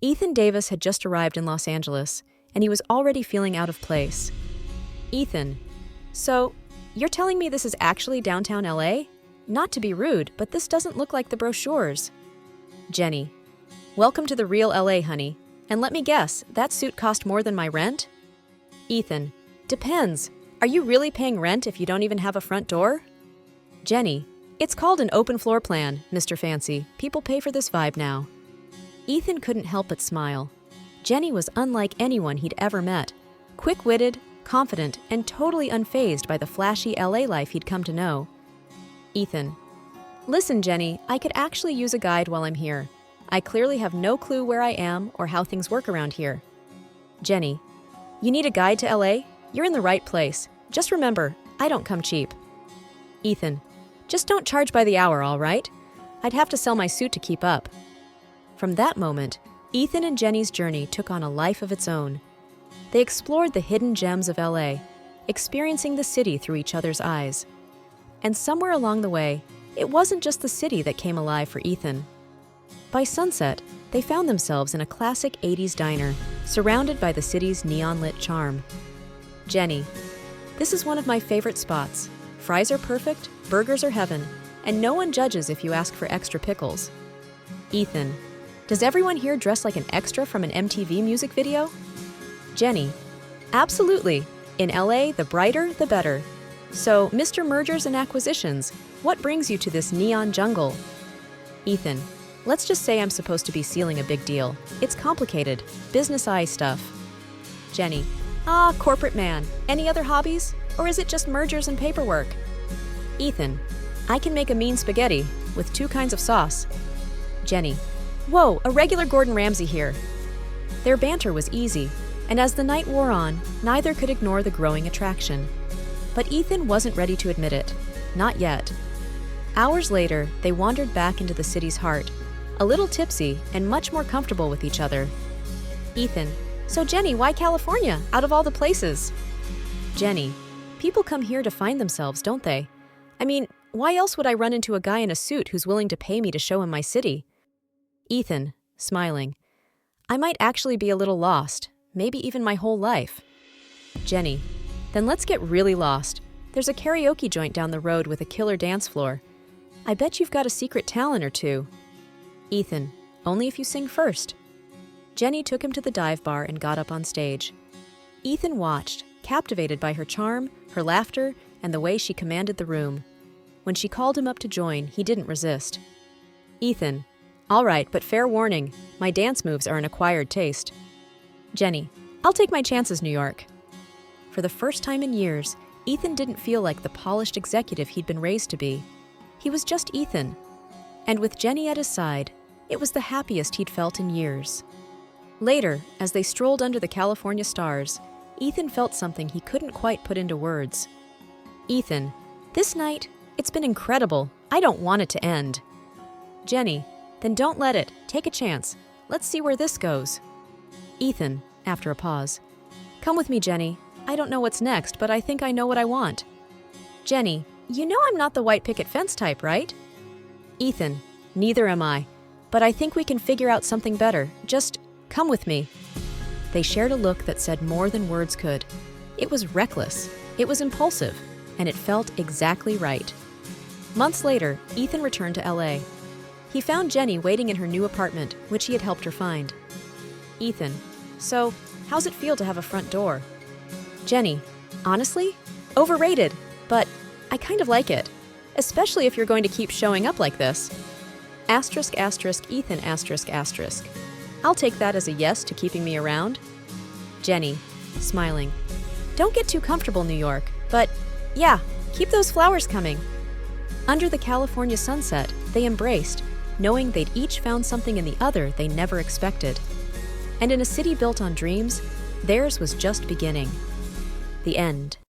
Ethan Davis had just arrived in Los Angeles, and he was already feeling out of place. Ethan, so, you're telling me this is actually downtown LA? Not to be rude, but this doesn't look like the brochures. Jenny, welcome to the real LA, honey. And let me guess, that suit cost more than my rent? Ethan, depends. Are you really paying rent if you don't even have a front door? Jenny, it's called an open floor plan, Mr. Fancy. People pay for this vibe now. Ethan couldn't help but smile. Jenny was unlike anyone he'd ever met. Quick-witted, confident, and totally unfazed by the flashy LA life he'd come to know. Ethan, listen, Jenny, I could actually use a guide while I'm here. I clearly have no clue where I am or how things work around here. Jenny, you need a guide to LA? You're in the right place. Just remember, I don't come cheap. Ethan, just don't charge by the hour, all right? I'd have to sell my suit to keep up. From that moment, Ethan and Jenny's journey took on a life of its own. They explored the hidden gems of LA, experiencing the city through each other's eyes. And somewhere along the way, it wasn't just the city that came alive for Ethan. By sunset, they found themselves in a classic 80s diner, surrounded by the city's neon-lit charm. Jenny, this is one of my favorite spots. Fries are perfect, burgers are heaven, and no one judges if you ask for extra pickles. Ethan, does everyone here dress like an extra from an MTV music video? Jenny, absolutely. In LA, the brighter, the better. So, Mr. Mergers and Acquisitions, what brings you to this neon jungle? Ethan, let's just say I'm supposed to be sealing a big deal. It's complicated, business eye stuff. Jenny, corporate man. Any other hobbies? Or is it just mergers and paperwork? Ethan, I can make a mean spaghetti with 2 kinds of sauce. Jenny, whoa, a regular Gordon Ramsay here. Their banter was easy, and as the night wore on, neither could ignore the growing attraction. But Ethan wasn't ready to admit it. Not yet. Hours later, they wandered back into the city's heart, a little tipsy and much more comfortable with each other. Ethan, so Jenny, why California, out of all the places? Jenny, people come here to find themselves, don't they? I mean, why else would I run into a guy in a suit who's willing to pay me to show him my city? Ethan, smiling, I might actually be a little lost, maybe even my whole life. Jenny, then let's get really lost. There's a karaoke joint down the road with a killer dance floor. I bet you've got a secret talent or two. Ethan, only if you sing first. Jenny took him to the dive bar and got up on stage. Ethan watched, captivated by her charm, her laughter, and the way she commanded the room. When she called him up to join, he didn't resist. Ethan, all right, but fair warning, my dance moves are an acquired taste. Jenny, I'll take my chances, New York. For the first time in years, Ethan didn't feel like the polished executive he'd been raised to be. He was just Ethan. And with Jenny at his side, it was the happiest he'd felt in years. Later, as they strolled under the California stars, Ethan felt something he couldn't quite put into words. Ethan, this night, it's been incredible. I don't want it to end. Jenny, then don't let it. Take a chance. Let's see where this goes. Ethan, after a pause, come with me, Jenny. I don't know what's next, but I think I know what I want. Jenny, you know I'm not the white picket fence type, right? Ethan, neither am I. But I think we can figure out something better. Just come with me. They shared a look that said more than words could. It was reckless, it was impulsive, and it felt exactly right. Months later, Ethan returned to LA. He found Jenny waiting in her new apartment, which he had helped her find. Ethan, so, how's it feel to have a front door? Jenny, honestly, overrated, but I kind of like it, especially if you're going to keep showing up like this. Asterisk, asterisk, Ethan, asterisk, asterisk. I'll take that as a yes to keeping me around. Jenny, smiling, don't get too comfortable, New York, but yeah, keep those flowers coming. Under the California sunset, they embraced, knowing they'd each found something in the other they never expected. And in a city built on dreams, theirs was just beginning. The end.